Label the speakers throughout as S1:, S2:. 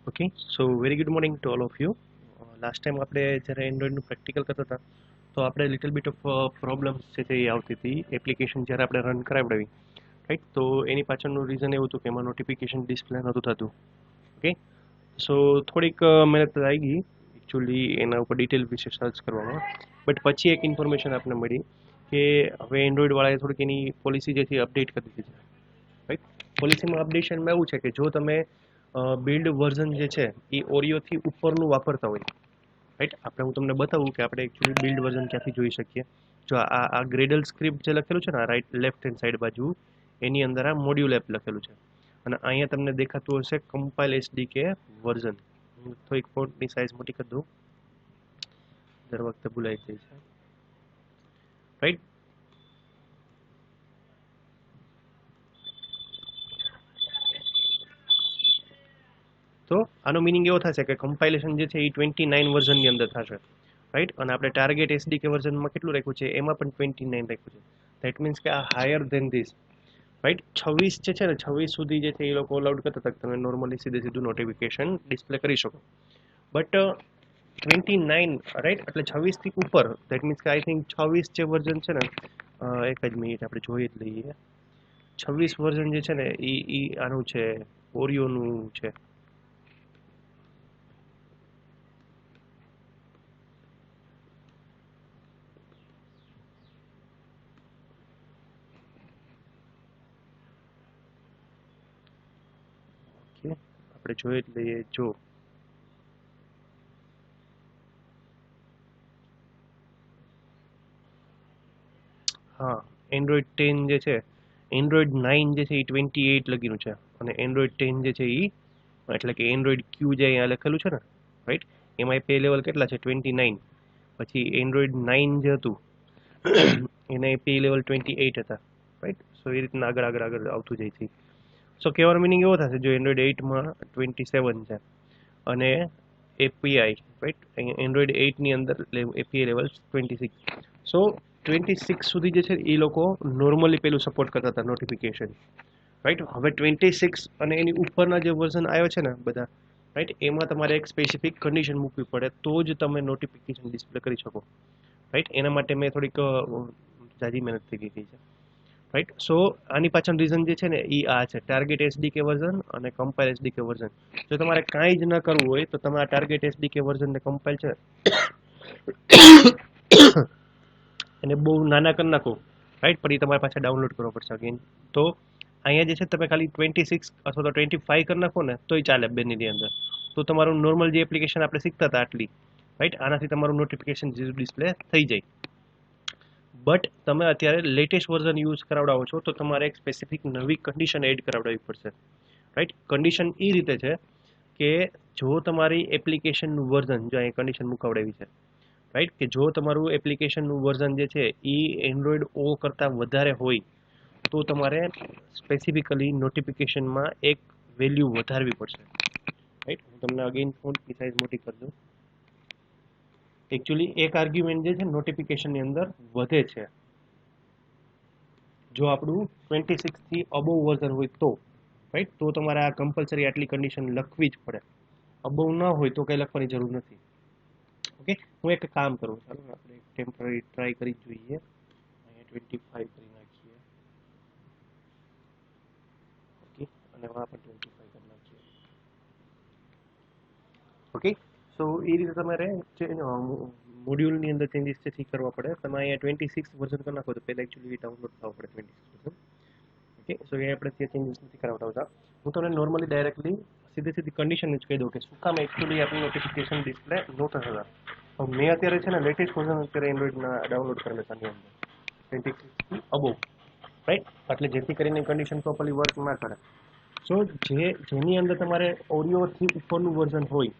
S1: Okay so very good morning to all of you. Last time આપણે જ્યારે એન્ડ્રોઈડનું practical કરતા હતા તો આપણે લિટલ બીટ ઓફ પ્રોબ્લેમ્સ છે તે આવતી હતી એપ્લિકેશન જ્યારે આપણે રન કરાવડાવી, રાઈટ. તો એની પાછળનું રીઝન એવું હતું કે એમાં નોટિફિકેશન ડિસ્પ્લે નહોતું થતું. ઓકે, સો થોડીક મહેનત આવી ગઈ એકચ્યુઅલી એના ઉપર ડિટેલ વિશે સર્ચ કરવામાં. બટ પછી એક ઇન્ફોર્મેશન આપણને મળી કે હવે એન્ડ્રોઈડવાળાએ થોડીક એની પોલિસી જે છે અપડેટ કરી દીધી છે, રાઈટ. પોલિસીમાં અપડેશનમાં એવું છે કે જો તમે બિલ્ડ વર્ઝન જે છે એ ઓરિયોથી ઉપરનું વાપરતા હોય, રાઈટ. આપણે હું તમને બતાવું કે આપણે એકચ્યુઅલી બિલ્ડ વર્ઝન ક્યાંથી જોઈ શકીએ. જો આ ગ્રેડલ સ્ક્રિપ્ટ જે લખેલું છે ને રાઈટ લેફ્ટ હેન્ડ સાઈડ બાજુ, એની અંદર આ મોડ્યુલ એપ લખેલું છે અને અહીંયા તમને દેખાતું હશે કમ્પાઇલ એસડીકે વર્ઝન. હું થોડીક ફોન્ટની સાઇઝ મોટી કરી દઉં, દર વખતે ભૂલાઈ જાય છે, રાઈટ. તો આનો મિનિંગ એવો થશે કે કમ્પાઇલેશન જે છે એ 29 વર્ઝનની અંદર થશે, રાઈટ. અને આપણે ટાર્ગેટ એસડીકે વર્ઝનમાં કેટલું રાખ્યું છે એમાં પણ 29 રાખ્યું છે. ધેટ મીન્સ કે આ હાયર ધેન ધીસ, રાઈટ. 26 જે છે ને 26 સુધી જે છે એ લોકો અલાઉડ કરતા હતા તમે નોર્મલી સીધું નોટિફિકેશન ડિસ્પ્લે કરી શકો. બટ 29, રાઈટ, એટલે 26 થી ઉપર. ધેટ મીન્સ કે આઈ થિંક 26 જે વર્ઝન છે ને, એક જ મિનિટ આપણે જોઈ જ લઈએ. 26 વર્ઝન જે છે ને એ આનું છે, ઓરિયોનું છે. આપણે જોઈ જ લઈએ. જો હા, એન્ડ્રોઈડ 10 જે છે, એન્ડ્રોઈડ 9 જે છે એ 28 લગીનું છે અને એન્ડ્રોઈડ 10 જે છે એ એટલે કે એન્ડ્રોઈડ ક્યુ જે અહીંયા લખેલું છે ને, રાઈટ, એમાં પે લેવલ કેટલા છે 29. પછી એન્ડ્રોઈડ 9 જે હતું એને પે લેવલ 28 હતા, રાઈટ. સો એ રીતના આગળ આગળ આગળ આવતું જાય છે. સો કહેવાનો મિનિંગ એવો થશે જો એન્ડ્રોઈડ 8માં 27 છે અને એપીઆઈ, રાઈટ, એન્ડ્રોઈડ 8ની અંદર એપીઆઈ લેવલ 26. સો 26 સુધી જે છે એ લોકો નોર્મલી પેલું સપોર્ટ કરતા હતા નોટિફિકેશન, રાઈટ. હવે 26 અને એની ઉપરના જે વર્ઝન આવ્યો છે ને બધા, રાઈટ, એમાં તમારે એક સ્પેસિફિક કન્ડિશન મૂકવી પડે તો જ તમે નોટિફિકેશન ડિસ્પ્લે કરી શકો, રાઈટ. એના માટે મેં થોડીક જાજી મહેનત થઈ ગઈ છે, રાઈટ. સો આની પાછળ રીઝન જે છે ને એ આ છે, ટાર્ગેટ એસડીકે વર્ઝન અને કમ્પાઇલ એસડીકે વર્ઝન. જો તમારે કાંઈ જ ન કરવું હોય તો તમે આ ટાર્ગેટ એસડીકે વર્ઝનને કમ્પાઇલ છે એને બહુ નાના કરી નાખો, રાઈટ. પણ એ તમારે પાછા ડાઉનલોડ કરવો પડશે અગેન. તો અહીંયા જે છે તમે ખાલી 26 અથવા તો 25 કરી નાખો ને તોય ચાલે બેની અંદર. તો તમારું નોર્મલ જે એપ્લિકેશન આપણે શીખતા હતા આટલી, રાઈટ, આનાથી તમારું નોટિફિકેશન ડિસ્પ્લે થઈ જાય. બટ તમે અત્યારે લેટેસ્ટ વર્ઝન યુઝ કરાવડાવો છો તો તમારે એક સ્પેસિફિક નવી કન્ડિશન એડ કરાવડાવવી પડશે, રાઈટ. કન્ડિશન એ રીતે છે કે જો તમારી એપ્લિકેશનનું વર્ઝન, જો અહીંયા કન્ડિશન મુકાવડાવી છે, રાઈટ, કે જો તમારું એપ્લિકેશનનું વર્ઝન જે છે એ એન્ડ્રોઈડ ઓ કરતાં વધારે હોય તો તમારે સ્પેસિફિકલી નોટિફિકેશનમાં એક વેલ્યુ વધારવી પડશે, રાઈટ. હું તમને અગેન ફોન્ટની સાઇઝ મોટી કરી દઉં. એકચ્યુઅલી એક આર્ગ્યુમેન્ટ જે છે નોટિફિકેશનની અંદર વધે છે જો આપણું 26 થી અબોવ વર્ઝન હોય તો, રાઈટ. તો તમારે આ કમ્પલસરી આટલી કન્ડિશન લખવી જ પડે. અબોવ ન હોય તો કંઈ લખવાની જરૂર નથી. ઓકે, હું એક કામ કરું, ચાલો આપણે ટેમ્પરરી ટ્રાય કરી જોઈએ. અહીંયા 25 કરી નાખીએ. ઓકે, અને આમાં પણ 25 કરી નાખીએ. ઓકે, સો એ રીતે તમારે મોડ્યુલની અંદર ચેન્જીસ છે કરવા પડે. તમે અહીંયા 26 વર્ઝન કરી નાખો તો પહેલાં એકચ્યુઅલી ડાઉનલોડ થવા પડે 26 વર્ઝન. ઓકે, સો એ આપણે ત્યાં ચેન્જીસ નથી કરાવતા. હું તમને નોર્મલી ડાયરેક્ટલી સીધી કન્ડિશન જ કહી દઉં કે શું કામ એકચ્યુઅલી આપણું નોટિફિકેશન ડિસ્પ્લે નહોતા થતા. તો મેં અત્યારે છે ને લેટેસ્ટ વર્ઝન અત્યારે એન્ડ્રોઈડના ડાઉનલોડ કરેલા છે આની અંદર 26 અબોવ, રાઈટ. એટલે જેથી કરીને કન્ડિશન પ્રોપરલી વર્ક ના કરે. સો જેની અંદર તમારે ઓરિયોથી ઉપરનું વર્ઝન હોય,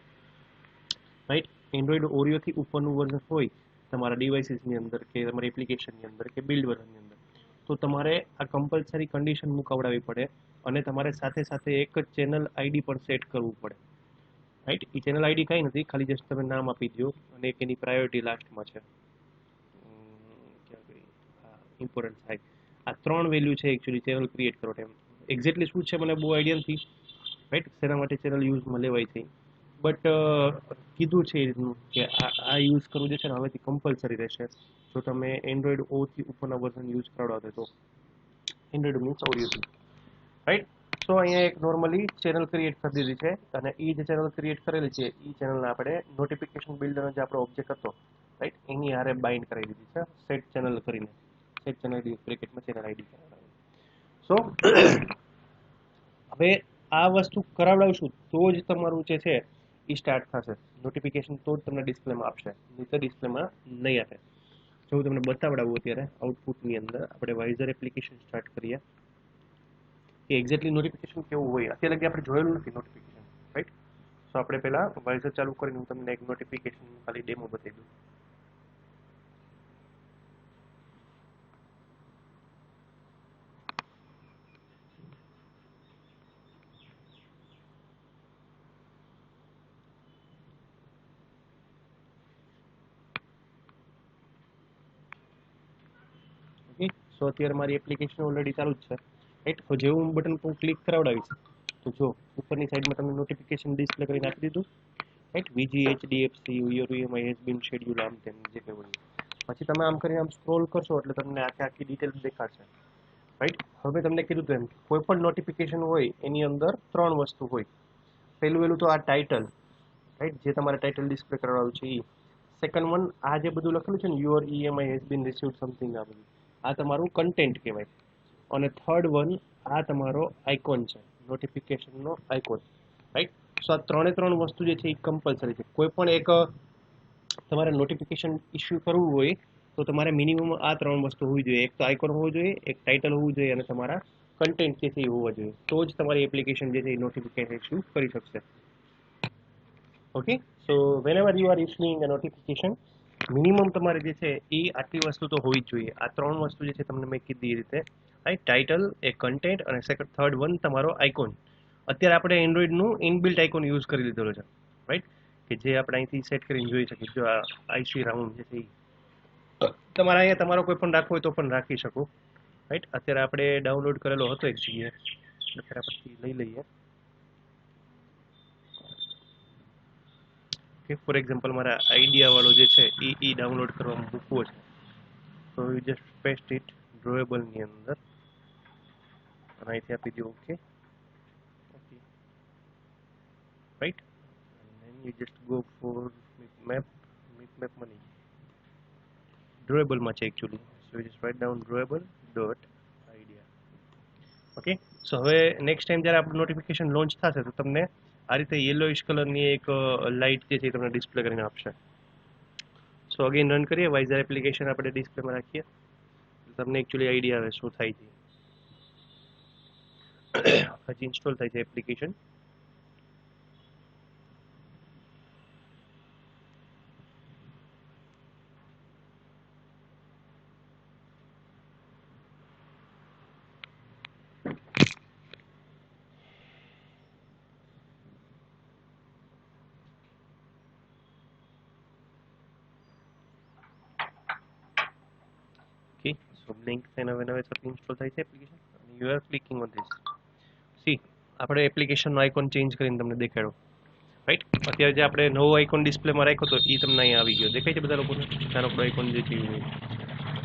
S1: રાઈટ, એન્ડ્રોઈડ ઓરિયોથી ઉપરનું વર્ઝન હોય તમારા ડિવાઇસીસની અંદર કે તમારી એપ્લિકેશનની અંદર કે બિલ્ડ વર્ઝનની અંદર, તો તમારે આ કમ્પલસરી કન્ડિશન મુકાવડાવવી પડે અને તમારે સાથે સાથે એક ચેનલ આઈડી પણ સેટ કરવું પડે, રાઈટ. એ ચેનલ આઈડી કાંઈ નથી, ખાલી જસ્ટ તમે નામ આપી દો અને એક એની પ્રાયોરિટી લાસ્ટમાં છે, ઇમ્પોર્ટન્ટ થાય. આ ત્રણ વેલ્યુ છે એકચ્યુઅલી ચેનલ ક્રિએટ કરો ટાઈમ. એક્ઝેક્ટલી શું છે મને બહુ આઈડિયા નથી, રાઈટ, શેના માટે ચેનલ યુઝમાં લેવાય છે. બટ કીધું છે એ રીતનું કે આ યુઝ કરવું જે છે ને હવેથી કમ્પલસરી રહેશે. જો તમે એન્ડ્રોઈડ ઓથી ઉપરના વર્ઝન યુઝ કરાવડાવો તો એન્ડ્રોઈડ મીન્સ ઓરિયો, રાઈટ. સો અહીંયા એક નોર્મલી ચેનલ ક્રિએટ કરી દીધી છે, અને એ જે ચેનલ ક્રિએટ કરેલી છે એ ચેનલને આપણે નોટિફિકેશન બિલ્ડરનો જે આપણો ઓબ્જેક્ટ હતો, રાઈટ, એની હારે બાઇન્ડ કરાવી દીધી છે સેટ ચેનલ કરીને. સેટ ચેનલ બ્રેકેટમાં ચેનલ આઈડી કરાવી. સો હવે આ વસ્તુ કરાવડાવશું તો જ તમારું જે છે એ સ્ટાર્ટ થશે નોટિફિકેશન, તો જ તમને ડિસ્પ્લેમાં આપશે, નહીં તો ડિસ્પ્લેમાં નહીં આપે. જો હું તમને બતાવડાવું અત્યારે આઉટપુટની અંદર આપણે વાઇઝર એપ્લિકેશન સ્ટાર્ટ કરીએ કે એક્ઝેક્ટલી નોટિફિકેશન કેવું હોય. અત્યારે લગી આપણે જોયેલું નથી નોટિફિકેશન, રાઈટ. સો આપણે પહેલા વાઇઝર ચાલુ કરીને હું તમને એક નોટિફિકેશન ખાલી ડેમો બતાવી દઉં. ઓકે, સો અત્યારે મારી એપ્લિકેશન ઓલરેડી ચાલુ જ છે, રાઈટ. તો જેવું હું બટન પર ક્લિક કરાવડાવીશ તો જો ઉપરની સાઈડમાં તમને નોટિફિકેશન ડિસ્પ્લે કરીને આપી દીધું, right. વીજી HDFC your EMI has been schedule, આમ તેમ જે કંઈ હોય. પછી તમે આમ કરીને આમ સ્ક્રોલ કરશો એટલે તમને આખી ડિટેલ દેખાડશે, રાઈટ. હવે તમને કીધું એમ કોઈ પણ નોટિફિકેશન હોય એની અંદર 3 વસ્તુ હોય. પહેલું તો આ ટાઇટલ, રાઈટ, જે તમારે ટાઇટલ ડિસ્પ્લે કરાવવાનું છે એ. સેકન્ડ વન, આ જે બધું લખેલું છે ને your EMI has been received something, આ બધું આ તમારું કન્ટેન્ટ કહેવાય. અને થર્ડ વન, આ તમારો આઇકોન છે, નોટિફિકેશનનો આઇકોન, રાઈટ. સો આ 3 વસ્તુ જે છે એ કમ્પલસરી છે. કોઈ પણ એક તમારે નોટિફિકેશન ઇસ્યુ કરવું હોય તો તમારે મિનિમમ આ 3 વસ્તુ હોવી જોઈએ. એક તો આઇકોન હોવું જોઈએ, એક ટાઇટલ હોવું જોઈએ, અને તમારા કન્ટેન્ટ જે છે એ હોવા જોઈએ. તો જ તમારી એપ્લિકેશન જે છે એ નોટિફિકેશન ઇસ્યુ કરી શકશે. Okay, so whenever you are issuing a notification, minimum તમારે જે છે એ આટલી વસ્તુ તો હોવી જ જોઈએ. આ 3 વસ્તુ જે છે તમને મેં કીધી એ રીતે, રાઈટ. ટાઇટલ, એક કન્ટેન્ટ, અને થર્ડ વન તમારો આઇકોન. અત્યારે આપણે એન્ડ્રોઈડનું ઇનબિલ્ટ આઇકોન યુઝ કરી લીધેલો છે, રાઈટ, કે જે આપણે અહીંથી સેટ કરીને જોઈ શકીએ. જો આ આઈસી રાઉન્ડ જે છે એ તમારે અહીંયા તમારો કોઈ પણ રાખવો હોય તો પણ રાખી શકો, રાઈટ. અત્યારે આપણે ડાઉનલોડ કરેલો હતો એક જગ્યાએ, અત્યારે પછી લઈ લઈએ. કે ફોર એક્ઝામ્પલ મારે આઈડિયા વાળો જે છે એ ડાઉનલોડ કરવા મૂકવો છે, તો યુ જસ્ટ પેસ્ટ ઇટ ડ્રોએબલની અંદર, અને અહીંથી આપી દો okay, okay, right. And you just go for map money, ડ્રોએબલમાં છે actually. So you just write down drawable dot idea. Okay, so હવે નેક્સ્ટ ટાઈમ જ્યારે આપણું નોટિફિકેશન લોન્ચ થશે તો તમને આ રીતે યલોઇશ કલરની એક લાઇટ જે છે એ તમને ડિસ્પ્લે કરીને આપશે. સો અગેન રન કરીએ, વાઇઝર એપ્લિકેશન આપણે ડિસ્પ્લેમાં રાખીએ, તમને એકચ્યુઅલી આઈડિયા આવે શું થાય છે. હજી ઇન્સ્ટોલ થાય છે application. Okay, so blink then whenever it's install થાય છે application, and you are clicking on this. See, આપણે એપ્લિકેશનનો આઇકોન ચેન્જ કરીને તમને દેખાડો, રાઈટ. અત્યારે જે આપણે નવો આઇકોન ડિસ્પ્લેમાં રાખ્યો તો એ તમને અહીંયા આવી ગયો, દેખાય છે બધા લોકોને નાનો આઇકોન જે છે એ.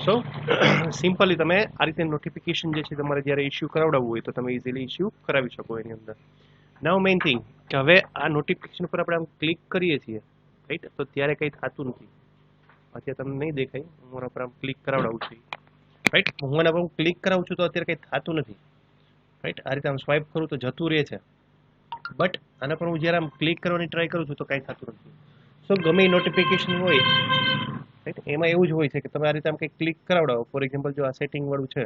S1: સો સિમ્પલી તમે આ રીતે નોટિફિકેશન જે છે તમારે જ્યારે ઇસ્યુ કરાવડાવવું હોય તો તમે ઇઝીલી ઇસ્યુ કરાવી શકો એની અંદર. નાઉ મેઇન થિંગ કે હવે આ નોટિફિકેશન પર આપણે આમ ક્લિક કરીએ છીએ, રાઈટ, તો ત્યારે કંઈ થતું નથી. અત્યારે તમને નહીં દેખાય, હું મારા પર આમ ક્લિક કરાવડાવું છું, રાઈટ. હું આના પર ક્લિક કરાવું છું તો અત્યારે કંઈ થતું નથી, રાઈટ. આ રીતે આમ સ્વાઇપ કરું તો જતું રહે છે, બટ આના પર હું જ્યારે આમ ક્લિક કરવાની ટ્રાય કરું છું તો કાંઈ થતું નથી. સો ગમે નોટિફિકેશન હોય, રાઈટ, એમાં એવું જ હોય છે કે તમે આ રીતે આમ કંઈક ક્લિક કરાવડાવો. ફોર એક્ઝામ્પલ જો આ સેટિંગ વાળું છે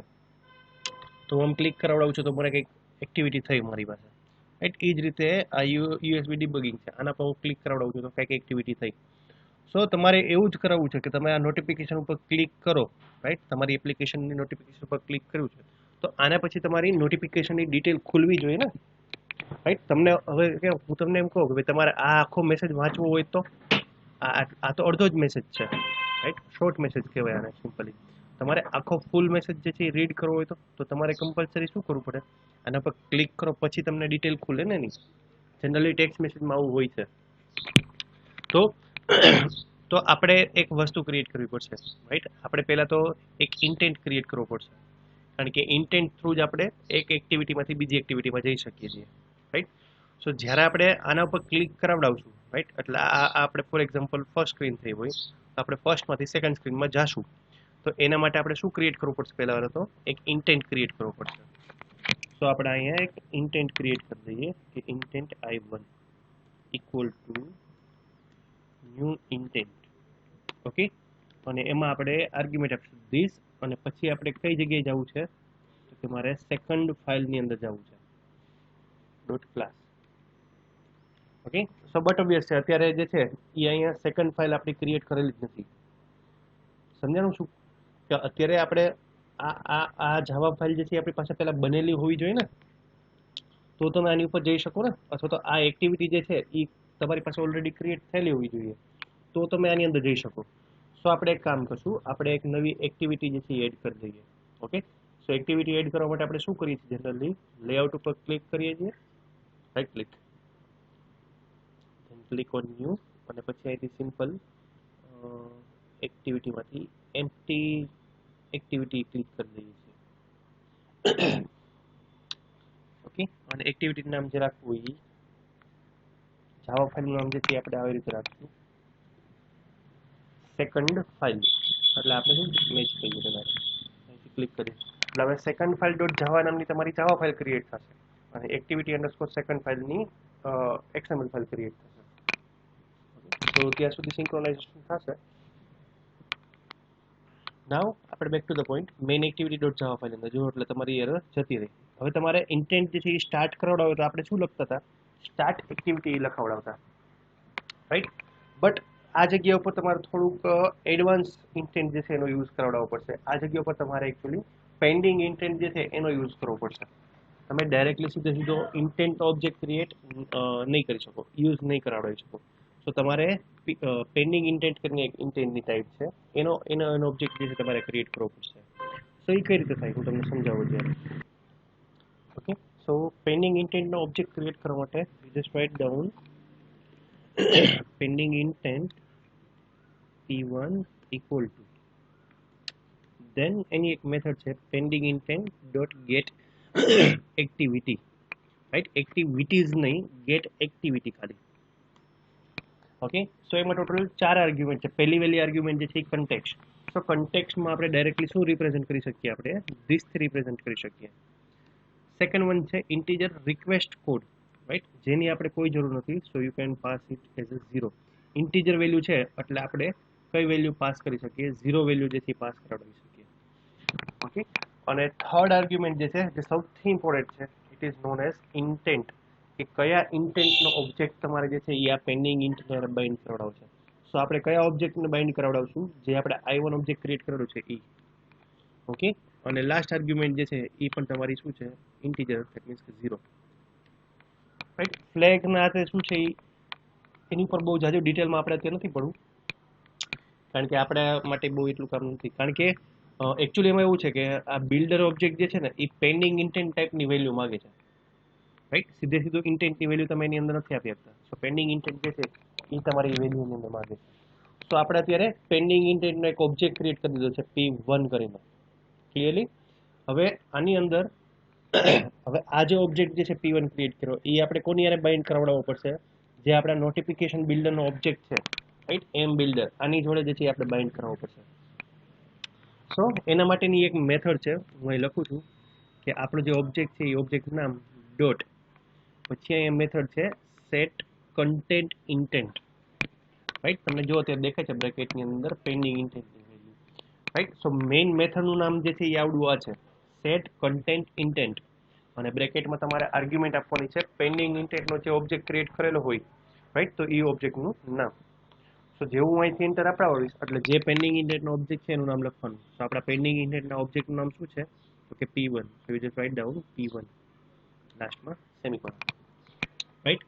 S1: તો હું આમ ક્લિક કરાવડાવું છું તો મને કંઈક એક્ટિવિટી થઈ મારી પાસે, રાઈટ. એ જ રીતે આ યુએસબી ડિબગિંગ છે, આના પર હું ક્લિક કરાવડાવું છું તો કંઈક એક્ટિવિટી થઈ. સો તમારે એવું જ કરાવવું છે કે તમે આ નોટિફિકેશન ઉપર ક્લિક કરો, રાઈટ. તમારી એપ્લિકેશનની નોટિફિકેશન ઉપર ક્લિક કર્યું છે તો આના પછી તમારી નોટિફિકેશનની ડિટેલ ખુલવી જોઈએ ને, રાઈટ. તમને હવે હું તમને એમ કહું કે ભાઈ તમારે આ આખો મેસેજ વાંચવો હોય તો આ તો અડધો જ મેસેજ છે, રાઈટ. શોર્ટ મેસેજ કહેવાય આને સિમ્પલી. તમારે આખો ફૂલ મેસેજ જે છે એ રીડ કરવો હોય તો તમારે કમ્પલસરી શું કરવું પડે, આના પર ક્લિક કરો પછી તમને ડિટેલ ખુલે ને નહીં, જનરલી ટેક્સ્ટ મેસેજમાં આવું હોય છે. તો તો આપણે એક વસ્તુ ક્રિએટ કરવી પડશે, રાઈટ. આપણે પહેલા તો એક ઇન્ટેન્ટ ક્રિએટ કરવો પડશે, કારણ કે ઇન્ટેન્ટ થ્રુ જ આપણે એક એક્ટિવિટીમાંથી બીજી એક્ટિવિટીમાં જઈ શકીએ છીએ, રાઈટ. સો જ્યારે આપણે આના ઉપર ક્લિક કરાવડાવશું, રાઈટ, એટલે આ આપણે ફોર એક્ઝામ્પલ ફર્સ્ટ સ્ક્રીન થઈ હોય તો આપણે ફર્સ્ટમાંથી સેકન્ડ સ્ક્રીનમાં જાશું. તો એના માટે આપણે શું ક્રિએટ કરવું પડશે? પહેલા તો એક ઇન્ટેન્ટ ક્રિએટ કરવો પડશે. તો આપણે અહીંયા એક ઇન્ટેન્ટ ક્રિએટ કરી દઈએ કે intent I1 equal to new intent. Okay, અને એમાં આપણે આર્ગ્યુમેન્ટ આપીશું ધીસ, અને પછી આપણે કઈ જગ્યાએ જવું છે તો કે મારે સેકન્ડ ફાઇલની અંદર જવું છે, dot class. Okay, so but obvious છે અત્યારે જે છે એ અહીંયા સેકન્ડ ફાઇલ આપણી ક્રિએટ કરેલી જ નથી. સમજાણું છું કે અત્યારે આપણે આ જાવા ફાઇલ જે છે આપણી પાસે પહેલા બનેલી હોવી જોઈએ ને, તો તમે આની ઉપર જઈ શકો ને, અથવા તો આ એક્ટિવિટી જે છે એ તમારી પાસે ઓલરેડી ક્રિએટ થયેલી હોવી જોઈએ, તો તમે આની અંદર જઈ શકો. સો આપણે એક કામ કરશું, આપણે એક નવી એક્ટિવિટી જે છે એડ કરી દઈએ. ઓકે, સો એક્ટિવિટી એડ કરવા માટે આપણે શું કરીએ છીએ? જનરલી લેઆઉટ ઉપર ક્લિક કરીએ છીએ, right click, click on new, અને પછી અહીંથી સિમ્પલ એક્ટિવિટીમાંથી એમ્પ્ટી એક્ટિવિટી ક્લિક કરી દઈએ છીએ. ઓકે, અને એક્ટિવિટી નામ જે રાખવું હોય જાવા ફાઇલનું નામ જે છે આપણે આવી રીતે રાખશું, સેકન્ડ ફાઇલ, એટલે આપણે શું મેચ કહીએ તમારે અહીંથી ક્લિક કરીએ એટલે હવે સેકન્ડ ફાઇલ ડોટ જાવા નામની તમારી જાવા ફાઇલ ક્રિએટ થશે, અને એક્ટિવિટી અંડરસ્કોર સેકન્ડ ફાઇલની XML ફાઇલ ક્રિએટ થશે. તો ત્યાં સુધી સિંક્રોનાઇઝેશન થશે. નાવ આપણે back to the point, main activity dot java file અંદર જુઓ એટલે તમારી એરર જતી રહી. હવે તમારે ઇન્ટેન્ટ જે છે એ સ્ટાર્ટ કરાવડાવે તો આપણે શું લખતા હતા? સ્ટાર્ટ એક્ટિવિટી લખાવડાવતા, રાઈટ. બટ આ જગ્યા ઉપર તમારે થોડુંક એડવાન્સ ઇન્ટેન્ટ જે છે એનો યુઝ કરાવડાવવો પડશે. આ જગ્યા ઉપર તમારે એકચ્યુઅલી પેન્ડિંગ ઇન્ટેન્ટ જે છે એનો યુઝ કરવો પડશે. તમે ડાયરેક્ટલી સીધો ઇન્ટેન્ટ ઓબ્જેક્ટ ક્રિએટ નહીં કરી શકો, યુઝ નહીં કરાવડાવી શકો. તો તમારે પેન્ડિંગ ઇન્ટેન્ટ કરીને એક ઇન્ટેન્ટની ટાઈપ છે, એનો ઓબ્જેક્ટ જે છે તમારે ક્રિએટ કરવો પડશે. સો એ કઈ રીતે થાય હું તમને સમજાવું ત્યારે. ઓકે, સો પેન્ડિંગ ઇન્ટેન્ટનો ઓબ્જેક્ટ ક્રિએટ કરવા માટે just write down pending intent P1 equal to, then એની એક મેથડ છે pending intent dot get activity, right. Activities નહીં, ગેટ એક્ટિવિટી ખાલી. ઓકે, સો એમાં ટોટલ 4 આર્ગ્યુમેન્ટ છે. પહેલી વેલી આર્ગ્યુમેન્ટ જે છે એ કન્ટેક્સ્ટ. સો કન્ટેક્સ્ટમાં આપણે ડાયરેક્ટલી શું રિપ્રેઝન્ટ કરી શકીએ? આપણે ધીસથી રિપ્રેઝન્ટ કરી શકીએ. સેકન્ડ વન છે ઇન્ટીજર રિક્વેસ્ટ કોડ, રાઈટ, જેની આપણે કોઈ જરૂર નથી. So you can pass it as a 0. Integer value છે એટલે આપણે કઈ વેલ્યુ પાસ કરી શકીએ? 0 વેલ્યુ જે છે પાસ કરાવી શકીએ. ઓકે, અને થર્ડ આર્ગ્યુમેન્ટ જે છે જે સૌથી ઇમ્પોર્ટન્ટ છે, it is known as intent, કે કયા ઇન્ટેન્ટનો ઓબ્જેક્ટ તમારે જે છે એ આ પેન્ડિંગ ઇન્ટેન્ટ બાઇન્ડ કરાવડાવશે. સો આપણે કયા ઓબ્જેક્ટને બાઇન્ડ કરાવડાવશું? જે આપણે I1 ઓબ્જેક્ટ ક્રિએટ કરેલું છે એ. ઓકે, અને લાસ્ટ આર્ગ્યુમેન્ટ જે છે એ પણ તમારી શું છે? ઇન્ટીજર, ધેટ મીન્સ કે 0, રાઈટ. ફ્લેગના હાથે શું છે એની પર બહુ જાજુ ડિટેલમાં આપણે અત્યારે નથી પડવું, કારણ કે આપણા માટે બહુ એટલું કામ નથી. કારણ કે એકચ્યુઅલી એમાં એવું છે કે આ બિલ્ડર ઓબ્જેક્ટ જે છે ને એ પેન્ડિંગ ઇન્ટેન્ટ ટાઈપની વેલ્યુ માગે છે, રાઈટ. સીધું ઇન્ટેન્ટની વેલ્યુ તમે એની અંદર નથી આપી શકતા. સો પેન્ડિંગ ઇન્ટેન્ટ જે છે એ તમારી વેલ્યુની અંદર માગે છે. તો આપણે અત્યારે પેન્ડિંગ ઇન્ટેન્ટનો એક ઓબ્જેક્ટ ક્રિએટ કરી દીધો છે P1 કરીને, ક્લિયરલી. હવે આની અંદર હવે આ જે ઓબ્જેક્ટ જે છે P1 ક્રિએટ કર્યો એ આપણે કોની યારે બાઇન્ડ કરાવડાવવો પડશે? જે આપણા નોટિફિકેશન બિલ્ડરનો ઓબ્જેક્ટ છે, રાઈટ, એમ બિલ્ડર, આની જોડે જે છે આપણે બાઇન્ડ કરાવવો પડશે. સો એના માટેની એક મેથડ છે, હું અહીં લખું છું કે આપણો જે ઓબ્જેક્ટ છે એ ઓબ્જેક્ટ નામ ડોટ, પછી અહીંયા મેથડ છે સેટ કન્ટેન્ટ ઇન્ટેન્ટ, રાઈટ. તમને જો અત્યારે દેખાય છે બ્રેકેટની અંદર પેન્ડિંગ ઇન્ટેન્ટની વેલ્યુ, રાઈટ. સો મેઇન મેથડનું નામ જે છે એ આવડું આ છે, સેટ કન્ટેન્ટ ઇન્ટેન્ટ, અને બ્રેકેટમાં તમારે આર્ગ્યુમેન્ટ આપવાની છે પેન્ડિંગ ઇન્ટેન્ટનો જે ઓબ્જેક્ટ ક્રિએટ કરેલો હોય, રાઈટ, તો એ ઓબ્જેક્ટનું નામ. સો જેવું અહીંથી એન્ટર આપડાવીશ એટલે જે પેન્ડિંગ ઇન્ટેન્ટનો ઓબ્જેક્ટ છે એનું નામ લખવાનું. તો આપણા પેન્ડિંગ ઇન્ટેન્ટના ઓબ્જેક્ટનું નામ શું છે? તો કે P1. So you just write down P1 લાસ્ટમાં સેમિકોલન, રાઈટ.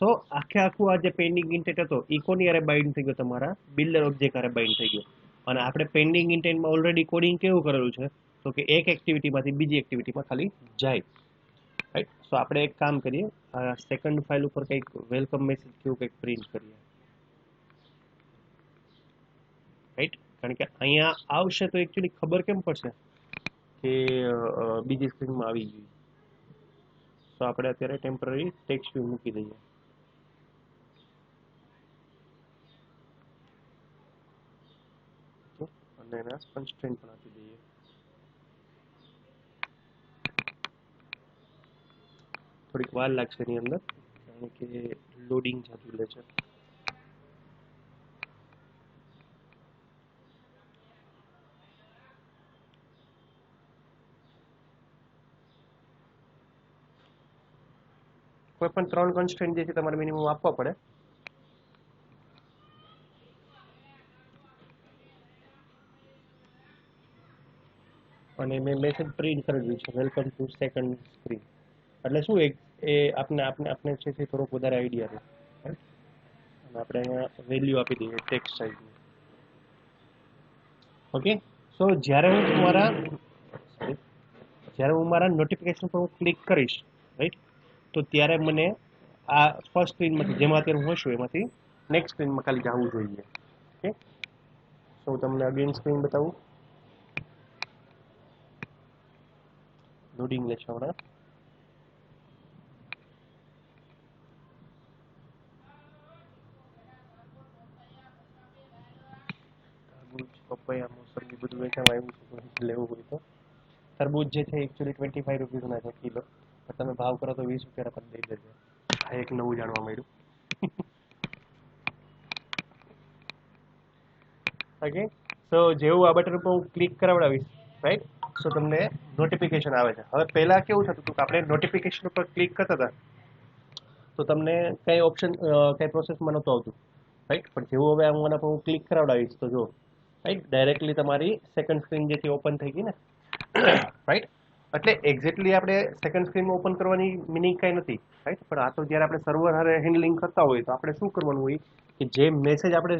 S1: સો આખું આ જે પેન્ડિંગ ઇન્ટેન્ટ હતો એ કોની યારે બાઇન્ડ થઈ ગયો? તમારા બિલ્ડર ઓબ્જેક્ટ યારે બાઇન્ડ થઈ ગયો. અને આપણે પેન્ડિંગ ઇન્ટેન્ટમાં ઓલરેડી કોડિંગ કેવું કરેલું છે? તો કે એક એક્ટિવિટીમાંથી બીજી એક્ટિવિટીમાં ખાલી જાય, સો આપણે એક કામ કરીએ, આ સેકન્ડ ફાઇલ ઉપર કંઈક વેલકમ મેસેજ કેવું કંઈક પ્રિન્ટ કરીએ, રાઈટ? કારણ કે અહીંયા આવશે તો એકચ્યુઅલી ખબર કેમ પડશે કે બીજી સ્ક્રીનમાં આવી ગઈ. તો આપણે અત્યારે ટેમ્પરરી ટેક્સ્ટ વ્યૂ મૂકી દઈએ. અને એના કન્સ્ટ્રેન્ટ પણ આપી દઈએ. થોડીક વાર લાગશે એની અંદર, કારણ કે લોડિંગ જાજુ લે છે. કોઈ પણ 3 કન્સ્ટ્રેન્ટ જે છે તમારે મિનિમમ આપવા પડે. અને મેં મેસેજ પ્રિન્ટ કરેલું છે, વેલકમ ટુ સેકન્ડ સ્ક્રીન. એટલે શું એ આપણે છે તે થોડોક વધારે આઈડિયા રહે, રાઈટ? અને આપણે અહીંયા વેલ્યુ આપી દઈએ ટેક્સ્ટ સાઇઝની. ઓકે, સો જ્યારે હું મારા નોટિફિકેશન પર હું ક્લિક કરીશ, રાઈટ, તો ત્યારે મને આ ફર્સ્ટ સ્ક્રીનમાંથી જેમાં અત્યારે હું છું એમાંથી નેક્સ્ટ સ્ક્રીનમાં ખાલી જવું જોઈએ. ઓકે, સો હું તમને અગેન સ્ક્રીન બતાવું. લોડિંગ લેશે હમણાં. તરબૂચ, પપૈયા, મોસંબી બધું વેચામાં આવ્યું છે, લેવું હોય તો. તરબૂચ જે છે એકચ્યુઅલી 25 રૂપીસના છે કિલો, પણ તમે ભાવ કરો તો 20 રૂપિયા પર દઈ દેજો. આ એક નવું જાણવા મળ્યું. ઓકે, સો જેવું આ બટન ઉપર હું ક્લિક કરાવડાવીશ, રાઈટ, સો તમને નોટિફિકેશન આવે છે. હવે પહેલા કેવું થતું હતું કે આપણે નોટિફિકેશન ઉપર ક્લિક કરતા હતા તો તમને કઈ ઓપ્શન કઈ પ્રોસેસમાં નહોતું આવતું, રાઈટ? પણ જેવું હવે હું આના પર હું ક્લિક કરાવડાવીશ તો જો, રાઈટ, ડાયરેક્ટલી તમારી સેકન્ડ સ્ક્રીન જે છે ઓપન થઈ ગઈ ને, રાઈટ? એટલે એક્ઝેક્ટલી આપણે સેકન્ડ સ્ક્રીન ઓપન કરવાની મિનિંગ કઈ નથી, રાઈટ? પણ આ તો જ્યારે આપણે સર્વર હારે હેન્ડલિંગ કરતા હોય તો આપણે શું કરવાનું હોય કે જે મેસેજ આપણે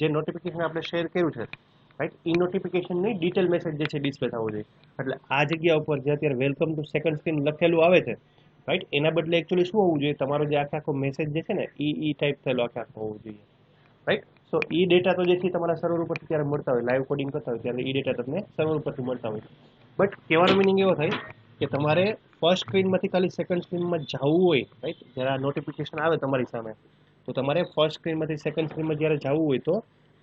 S1: જે નોટિફિકેશન આપણે શેર કર્યું છે, રાઈટ, એ નોટિફિકેશનની ડિટેલ મેસેજ જે છે ડિસ્પ્લે થવો જોઈએ. એટલે આ જગ્યા ઉપર જે અત્યારે વેલકમ ટુ સેકન્ડ સ્ક્રીન લખેલું આવે છે, રાઈટ, એના બદલે એકચ્યુઅલી શું હોવું જોઈએ, તમારો જે આખો મેસેજ જે છે ને ઈ ટાઈપ થયેલો આખો હોવો જોઈએ, રાઈટ? સો ઈ ડેટા તો જે છે તમારા સર્વર ઉપરથી ત્યારે મળતા હોય, લાઈવ કોડિંગ કરતા હોય ત્યારે ઈ ડેટા તમને સર્વર ઉપરથી મળતા હોય. બટ કહેવાનો મિનિંગ એવો થાય કે તમારે ફર્સ્ટ સ્ક્રીનમાંથી ખાલી સેકન્ડ સ્ક્રીનમાં જવું હોય, રાઈટ, જ્યારે આ નોટિફિકેશન આવે તમારી સામે, તો તમારે ફર્સ્ટ સ્ક્રીનમાંથી સેકન્ડ સ્ક્રીનમાં જ્યારે જવું હોય તો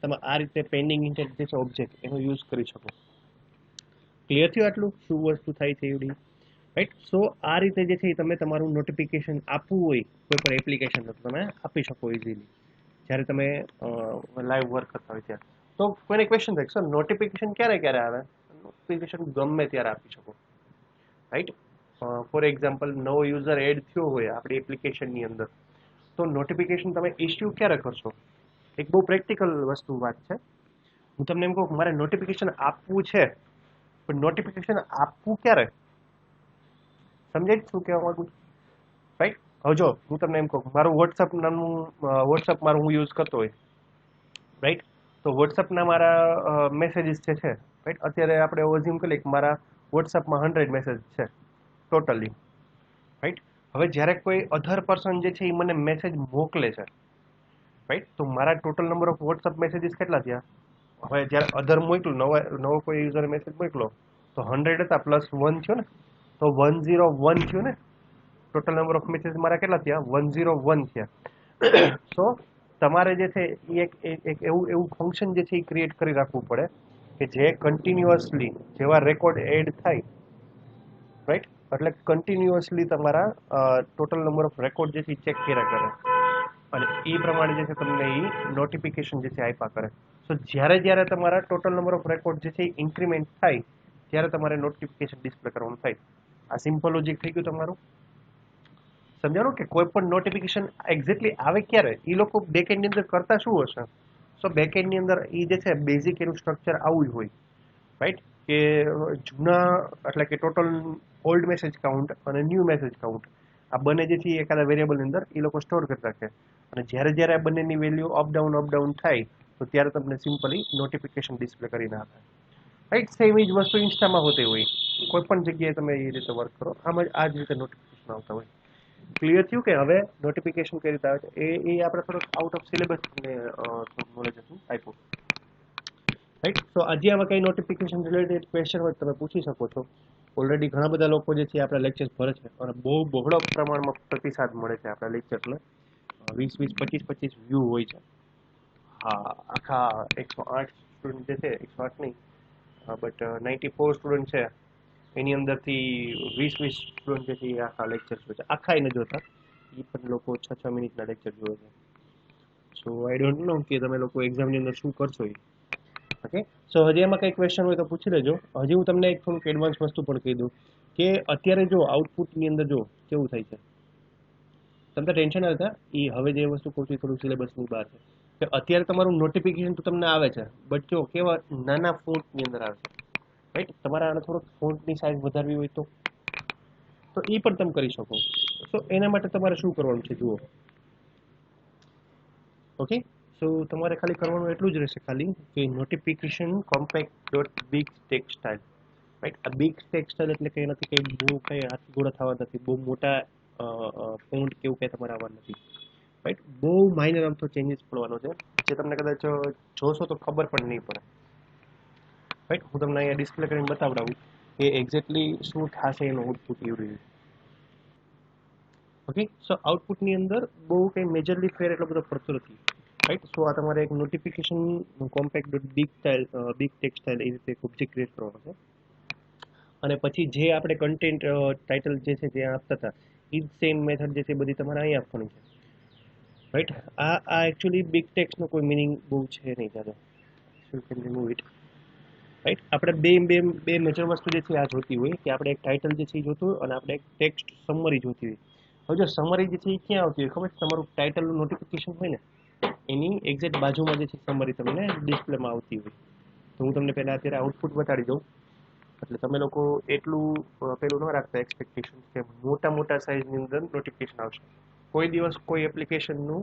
S1: તમે આ રીતે પેન્ડિંગ ઇન્ટેન્ટ જે છે ઓબ્જેક્ટ એનો યુઝ કરી શકો. ક્લિયર થયું આટલું શું વસ્તુ થાય છે એવડી, રાઈટ? સો આ રીતે જે છે તમે તમારું નોટિફિકેશન આપવું હોય કોઈ પણ એપ્લિકેશન તો તમે આપી શકો ઇઝીલી જ્યારે તમે લાઈવ વર્ક કરતા હોય ત્યારે. તો કોઈને ક્વેશ્ચન થાય સર નોટિફિકેશન ક્યારે ક્યારે આવે? નોટિફિકેશન ગમે ત્યારે આપી શકો, રાઈટ? ફોર એક્ઝામ્પલ નવો યુઝર એડ થયો હોય આપણી એપ્લિકેશનની અંદર તો નોટિફિકેશન તમે ઇસ્યુ ક્યારે કરશો? એક બહુ પ્રેક્ટિકલ વસ્તુ વાત છે. હું તમને એમ કહું કે મારે નોટિફિકેશન આપવું છે, પણ નોટિફિકેશન આપવું ક્યારે? સમજાય શું કહેવા માંગુ છું, રાઈટ? હવે જો હું તમને એમ કહું મારું વોટ્સઅપ નામનું વોટ્સઅપ મારું હું યુઝ કરતો હોય, રાઈટ, તો વોટ્સઅપના મારા મેસેજીસ જે છે, રાઈટ, અત્યારે આપણે ઓઝ્યુમ કરીએ કે મારા વોટ્સઅપમાં 100 મેસેજ છે ટોટલી, રાઈટ? હવે જ્યારે કોઈ અધર પર્સન જે છે એ મને મેસેજ મોકલે છે, રાઈટ, તો મારા total number of WhatsApp messages કેટલા થયા? હવે જ્યારે અધર મોકલું નવો કોઈ યુઝર મેસેજ મોકલો તો 100 હતા પ્લસ 1 થયો ને, તો 101 થયું ને. ટોટલ નંબર ઓફ મેસેજ મારા કેટલા થયા? 101 થયા. સો તમારે જે છે એ એક એવું ફંક્શન જે છે એ ક્રિએટ કરી રાખવું પડે કે જે કન્ટિન્યુઅસલી જેવા રેકોર્ડ એડ થાય, રાઈટ, એટલે કન્ટિન્યુઅસલી તમારા ટોટલ નંબર ઓફ રેકોર્ડ જે છે ચેક કર્યા કરે અને એ પ્રમાણે જે છે તમને એ નોટિફિકેશન જે છે આપ્યા કરે. સો જ્યારે તમારા ટોટલ નંબર ઓફ રેકોર્ડ જે છે એ ઇન્ક્રીમેન્ટ થાય ત્યારે તમારે નોટિફિકેશન ડિસ્પ્લે કરવાનું થાય. આ સિમ્પલ લોજિક થઈ ગયું તમારું. સમજાણું કે કોઈ પણ નોટિફિકેશન એક્ઝેક્ટલી આવે ક્યારે, એ લોકો બેકએન્ડની અંદર કરતા શું હશે? સો બેકએન્ડની અંદર એ જે છે બેઝિક એનું સ્ટ્રક્ચર આવું જ હોય, રાઈટ, કે જૂના એટલે કે ટોટલ ઓલ્ડ મેસેજ કાઉન્ટ અને ન્યૂ મેસેજ કાઉન્ટ આ બંને જે છે એકાદા વેરિયેબલની અંદર એ લોકો સ્ટોર કરી રાખે અને જ્યારે આ બંનેની વેલ્યુ અપડાઉન થાય તો ત્યારે તમને સિમ્પલી નોટિફિકેશન ડિસ્પ્લે કરીને આપે, રાઈટ? સેમ જ વસ્તુ ઇન્સ્ટામાં હોતી હોય. કોઈ પણ જગ્યાએ તમે એ રીતે વર્ક કરો, આમ જ આ જ રીતે નોટિફિકેશન આવતા હોય. ક્લિયર થયું કે હવે નોટિફિકેશન કઈ રીતે આવે છે એ આપણે થોડોક આઉટ ઓફ સિલેબસ નોલેજ હતું આપ્યું, રાઈટ. તો આજે આમાં કઈ નોટિફિકેશન રિલેટેડ ક્વેશ્ચન હોય તમે પૂછી શકો છો. ઓલરેડી ઘણા બધા લોકો જે છે આપણા લેક્ચર્સ ભરે છે અને બહુ બહોળો પ્રમાણમાં પ્રતિસાદ મળે છે આપણા લેક્ચરને. 20 25 વ્યૂ હોય છે. હા, આખા 108 સ્ટુડન્ટ જે છે, 108 નહીં બટ 94 સ્ટુડન્ટ છે, એની અંદરથી 20 સ્ટુડન્ટ જે છે એ આખા લેક્ચર જોવે છે. આખા એને જોતા, એ પણ લોકો 6 મિનિટના લેક્ચર જોવે છે. સો આઈ ડોન્ટ નો કે તમે લોકો એક્ઝામની અંદર શું કરશો એ. ઓકે, સો હજી એમાં કંઈ ક્વેશ્ચન હોય તો પૂછી લેજો. હજી હું તમને એક થોડુંક એડવાન્સ વસ્તુ પણ કહી દઉં કે અત્યારે જો આઉટપુટની અંદર જો કેવું થાય છે, તમને ટેન્શન ના લેતા, એ હવે જે વસ્તુ કહું છું એ થોડું સિલેબસની બહાર છે. કે અત્યારે તમારું નોટિફિકેશન તો તમને આવે છે, બટ જો કેવા નાના ફોન્ટની અંદર આવે છે, રાઈટ. તમારે આને થોડોક ફોન્ટની સાઇઝ વધારવી હોય તો એ પણ તમે કરી શકો. તો એના માટે તમારે શું કરવાનું છે જુઓ. ઓકે, સો તમારે ખાલી કરવાનું એટલું જ રહેશે ખાલી કે notification compact dot big textile, right. આ બિગ ટેક્સટાઇલ એટલે કંઈ નથી, કંઈ બહુ કંઈ હાથ ગોળા થવા નથી, બહુ મોટા ફોન્ટ કેવું કંઈ તમારે આવવાનું નથી, રાઈટ. બહુ માઇનર આમ તો ચેન્જીસ પડવાનો છે, જે તમને કદાચ જોશો તો ખબર પણ નહીં પડે, રાઈટ. હું તમને અહીંયા ડિસ્પ્લે કરીને બતાવડાવું કે એક્ઝેક્ટલી શું થશે એનું આઉટપુટ એવી રીતે. ઓકે, સો આઉટપુટની અંદર બહુ કંઈ મેજરલી ફેર એટલો બધો પડતો નથી, રાઈટ. સો આ તમારે એક notification compact dot big textile એ રીતે એક ઓબ્જેક્ટ ક્રિએટ કરવાનો છે. અને પછી જે આપણે કન્ટેન્ટ ટાઇટલ જે છે જે આપતા હતા એ જ સેમ મેથડ જે છે બધી તમારે અહીં આપવાની છે, રાઈટ. આ એકચ્યુઅલી બિગ ટેક્સનો કોઈ મિનિંગ બહુ છે નહીં દાદા. You can remove it, right. આપણે બે મેજર વસ્તુ જે છે આ જોતી હોય કે આપણે એક ટાઇટલ જે છે એ જોતું હોય અને આપણે એક ટેક્સ્ટ સમરી જોતી હોય. હવે જો સમરી જે છે એ ક્યાં આવતી હોય ખબર છે, તમારું ટાઇટલનું નોટિફિકેશન હોય ને એની એક્ઝેક્ટ બાજુમાં જે છે સમરી તમને ડિસ્પ્લેમાં આવતી હોય. તો હું તમને પહેલાં અત્યારે આઉટપુટ બતાડી દઉં, એટલે તમે લોકો એટલું પેલું ન રાખતા એક્સપેક્ટેશન કે મોટા મોટા સાઇઝની અંદર નોટિફિકેશન આવશે. કોઈ દિવસ કોઈ એપ્લિકેશનનું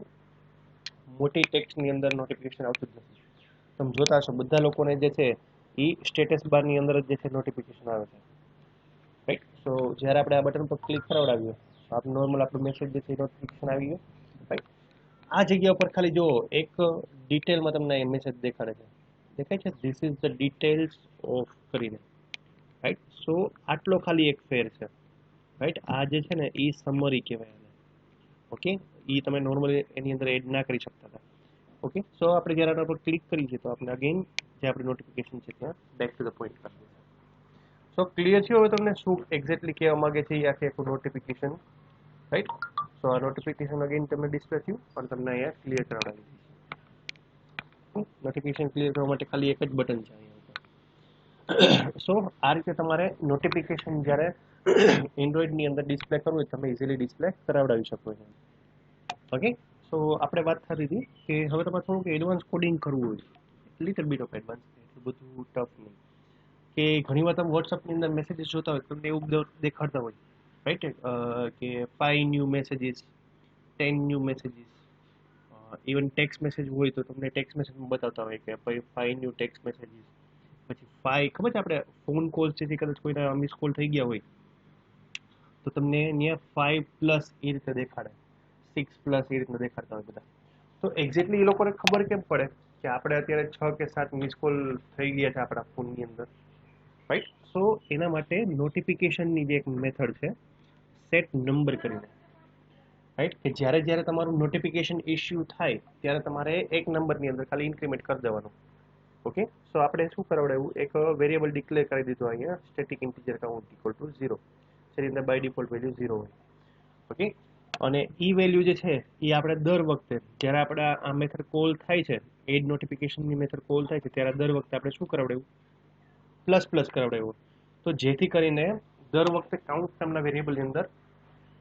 S1: મોટી ટેક્સ્ટની અંદર નોટિફિકેશન આવતું જ નથી. તમે જોતા હશો બધા લોકોને જે છે એ સ્ટેટસ બારની અંદર જ જે છે નોટિફિકેશન આવે છે, રાઈટ. સો જ્યારે આપણે આ બટન પર ક્લિક કરાવડાવીએ તો આપણે નોર્મલ આપણો મેસેજ જે છે નોટિફિકેશન આવી ગયો, રાઈટ. આ જગ્યા ઉપર ખાલી જો એક ડિટેલમાં તમને મેસેજ દેખાડે છે, દેખાય છે this is the details of કરીને, રાઈટ. સો આટલો ખાલી એક ફેર છે, રાઈટ. આ જે છે ને એ સમરી કહેવાય એને, ઓકે. એ તમે નોર્મલી એની અંદર એડ ના કરી શકતા હતા, ઓકે. સો આપણે જ્યારે આના પર ક્લિક કરીએ છીએ તો આપણે અગેન જે આપણે નોટિફિકેશન છે ત્યાં બેક ટુ ધ પોઈન્ટ કરી દઈએ. સો ક્લિયર થયું હવે તમને શું એક્ઝેક્ટલી કહેવા માંગે છે એ આખું નોટિફિકેશન, રાઈટ. સો આ નોટિફિકેશન અગેન તમને ડિસ્પ્લે થયું અને તમને અહીંયા ક્લિયર કરાવડાવી દીધું. નોટિફિકેશન ક્લિયર કરવા માટે ખાલી એક જ બટન છે અહીંયા ઉપર. સો આ રીતે તમારે નોટિફિકેશન જ્યારે એન્ડ્રોઈડની અંદર ડિસ્પ્લે કરવું હોય તમે ઇઝીલી ડિસ્પ્લે કરાવડાવી શકો છો, ઓકે. સો આપણે વાત થતી હતી કે હવે તમારે થોડુંક એડવાન્સ કોડિંગ કરવું હોય, લિટલ બીટ ઓફ એડવાન્સ, એટલું બધું ટફ નહીં. કે ઘણીવાર તમે વોટ્સઅપની અંદર મેસેજીસ જોતા હોય તમને એવું દેખાડતા હોય, રાઈટ, કે 5 new messages, 10 new messages, even text message હોય તો તમને ટેક્સ્ટ મેસેજમાં બતાવતા હોય કે 5 ન્યૂ ટેક્સ્ટ મેસેજીસ, પછી 5 ખબર છે આપણે ફોન કોલ્સ જેથી કદાચ કોઈના મિસ કોલ થઈ ગયા હોય તો તમને અહીંયા 5+ એ રીતે દેખાડે, 6+ એ રીતના દેખાડતા હોય બધા. તો એક્ઝેક્ટલી એ લોકોને ખબર કેમ પડે કે આપણે અત્યારે 6 કે 7 મિસ કોલ થઈ ગયા છે આપણા ફોનની અંદર, રાઈટ. સો એના માટે નોટિફિકેશનની જે એક મેથડ છે સેટ નંબર કરીને, રાઈટ, કે જ્યારે જ્યારે તમારું નોટિફિકેશન ઇસ્યુ થાય ત્યારે તમારે એક નંબરની અંદર ખાલી ઇન્ક્રીમેન્ટ કરી દેવાનું, ઓકે. સો આપણે શું કરાવડાવ્યું, એક વેરિયેબલ ડિક્લેર કરી દીધું અહીંયા static integer count equal to 0, જેની અંદર બાય ડિફોલ્ટ વેલ્યુ 0 હોય, ઓકે. અને ઈ વેલ્યુ જે છે એ આપણે દર વખતે જ્યારે આપણે આ મેથડ કોલ થાય છે, એડ નોટિફિકેશનની મેથડ કોલ થાય છે ત્યારે દર વખતે આપણે શું કરાવડાવ્યું, પ્લસ કરાવડાવ્યું. તો જેથી કરીને દર વખતે કાઉન્ટ નામના વેરિયેબલની અંદર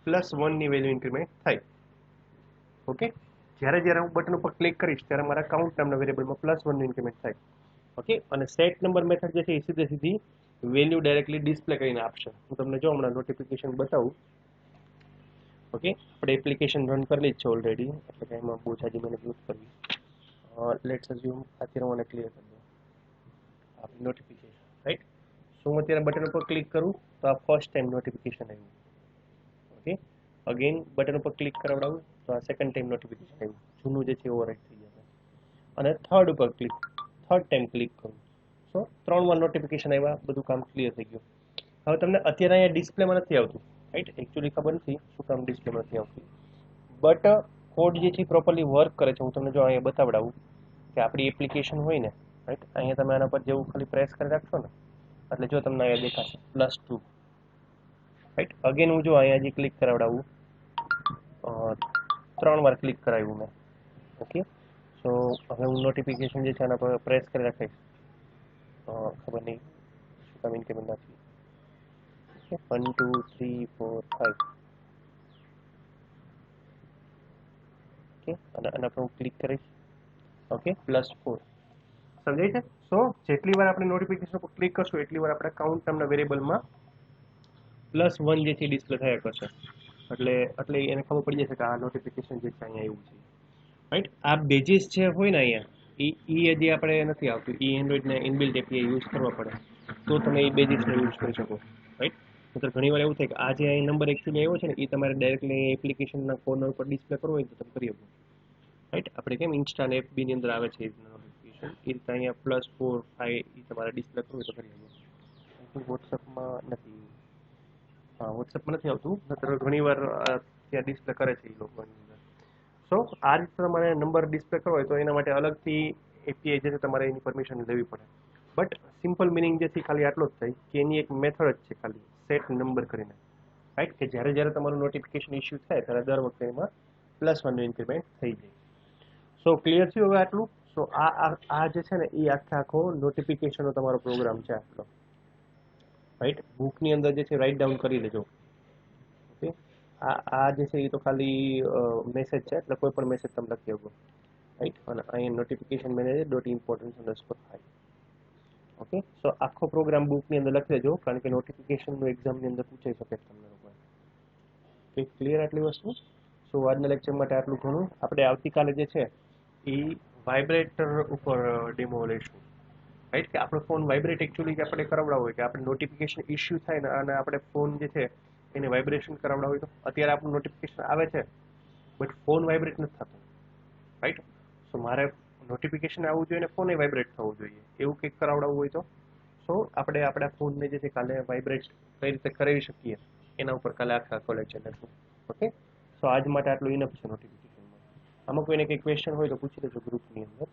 S1: +1ની વેલ્યુ ઇન્ક્રીમેન્ટ થાય, ઓકે. જ્યારે જ્યારે હું બટન ઉપર ક્લિક કરીશ ત્યારે મારા કાઉન્ટ નામના વેરિયેબલમાં +1નું ઇન્ક્રીમેન્ટ થાય, ઓકે. અને સેટ નંબર મેથડ જે છે એ સીધી વેલ્યુ ડાયરેક્ટલી ડિસ્પ્લે કરીને આપશે. હું તમને જો હમણાં નોટિફિકેશન બતાવું, ઓકે. આપણે એપ્લિકેશન રન કરેલી જ છે ઓલરેડી, એટલે કે એમાં બહુ જાજી મને યુઝ કરવી. લેટ્સ અઝ્યુમ અત્યારે હું આને ક્લિયર કરી દઉં આપણી નોટિફિકેશન, રાઈટ. સો હું અત્યારે બટન ઉપર ક્લિક કરું તો આ ફર્સ્ટ ટાઈમ નોટિફિકેશન આવ્યું. ઓકે, અગેન બટન ઉપર ક્લિક કરાવડાવું તો આ સેકન્ડ ટાઈમ નોટિફિકેશન આવ્યું, જૂનું જે છે ઓવરરાઈટ થઈ જશે. અને થર્ડ ઉપર થર્ડ ટાઈમ ક્લિક કરું સો 3 વાર નોટિફિકેશન આવ્યા, બધું કામ ક્લિયર થઈ ગયું. હવે તમને અત્યારે અહીંયા ડિસ્પ્લેમાં નથી આવતું, રાઈટ? એકચ્યુઅલી ખબર નથી શું કામ ડિસ્પ્લેમાં નથી આવતું, બટ કોડ જે છે પ્રોપરલી વર્ક કરે છે. હું તમને જો અહીંયા બતાવડાવું કે આપણી એપ્લિકેશન હોય ને, રાઈટ, અહીંયા તમે આના પર જેવું ખાલી પ્રેસ કરી રાખશો ને એટલે જો તમને અહીંયા દેખાશે +2, રાઈટ. અગેન હું જો અહીંયા જે ક્લિક કરાવડાવું, 3 વાર ક્લિક કરાવ્યું મેં. ઓકે, સો હવે હું નોટિફિકેશન જે છે આના પર પ્રેસ કરી રાખીશ, ખબર નહીં શું કામ ઇન્ક્રીમેન્ટ નથી. 1 2 3 4 5. ઓકે, અને આના પર હું ક્લિક કરીશ. ઓકે, +4 સમજાય છે. સો જેટલી વાર આપણે નોટિફિકેશન પર ક્લિક કરશું એટલી વાર આપણે કાઉન્ટ નામના વેરિયેબલમાં +1 જે છે ડિસ્પ્લે થયા કરશે. એટલે એને ખબર પડી જશે કે આ નોટિફિકેશન જે છે અહીંયા એવું છે, રાઈટ. આ બેજીસ જે હોય ને અહીંયા એ હજી આપણે નથી આવતું, એ એન્ડ્રોઈડને ઇનબિલ્ટ એપીઆઈ યુઝ કરવા પડે તો તમે એ બેજીસને યુઝ કરી શકો, રાઈટ. નહીંતર ઘણી વાર એવું થાય કે આ જે અહીં નંબર એકચ્યુઅલી આવ્યો છે ને એ તમારે ડાયરેક્ટલી એપ્લિકેશનના કોર્નર ઉપર ડિસ્પ્લે કરવો હોય તો તમે કરી શકો, રાઈટ. આપણે કેમ ઇન્સ્ટા અને એફબીની અંદર આવે છે એ નોટિફિકેશન, એ રીતે અહીંયા +4 5 એ તમારે ડિસ્પ્લે કરવું હોય તો કરી શકો. વોટ્સઅપમાં નથી, હા વોટ્સઅપમાં નથી આવતું, નહીંતર ઘણી વાર ત્યાં ડિસ્પ્લે કરે છે એ લોકોની અંદર. સો આ રીતે તમારે નંબર ડિસ્પ્લે કરવો હોય તો એના માટે અલગથી એપીઆઈ જે છે તમારે એની પરમિશન લેવી પડે. બટ સિમ્પલ મિનિંગ જે છે ખાલી આટલો જ થાય કે એની એક મેથડ જ છે ખાલી સેટ નંબર કરીને, રાઈટ, કે જ્યારે જ્યારે તમારું નોટિફિકેશન ઇસ્યુ થાય ત્યારે દર વખતે એમાં +1 નું ઇન્ક્રીમેન્ટ થઈ જાય. સો ક્લિયર થયું હવે આટલું. સો આ જે છે ને એ આખો નોટિફિકેશનનો તમારો પ્રોગ્રામ છે આટલો, રાઈટ. બુકની અંદર જે છે રાઇટ ડાઉન કરી લેજો. ઓકે, આ જે છે એ તો ખાલી મેસેજ છે, એટલે કોઈ પણ મેસેજ તમે લખી શકો, રાઈટ. અને અહીંયા નોટિફિકેશન મેનેજર .importance_5. ઓકે, સો આખો પ્રોગ્રામ બુકની અંદર લખી લેજો, કારણ કે નોટિફિકેશનનું એક્ઝામની અંદર પૂછાઈ શકે તમને લોકો. ઓકે, ક્લિયર આટલી વસ્તુ. સો આજના લેક્ચર માટે આટલું ઘણું. આપણે આવતીકાલે જે છે એ વાઇબ્રેટર ઉપર ડેમો લઈશું, રાઈટ. કે આપણો ફોન વાઇબ્રેટ એકચ્યુઅલી કે આપણે કરાવડાવો હોય કે આપણે નોટિફિકેશન ઇસ્યુ થાય ને અને આપણે ફોન જે છે એને વાઇબ્રેશન કરાવડાવ હોય તો અત્યારે આપણું નોટિફિકેશન આવે છે બટ ફોન વાઇબ્રેટ નથી થતો, રાઈટ. સો મારે નોટિફિકેશન આવવું જોઈએ ને ફોને વાઇબ્રેટ થવું જોઈએ, એવું કંઈક કરાવડાવવું હોય તો સો આપણે આપણા ફોનને જે છે કાલે વાઇબ્રેટ કઈ રીતે કરાવી શકીએ એના ઉપર કાલે આખો લેક્ચર લઈશું. ઓકે, સો આજ માટે આટલું ઇનફ છે નોટિફિકેશનમાં. આમાં કોઈને કંઈ ક્વેશ્ચન હોય તો પૂછી લેજો ગ્રુપની અંદર.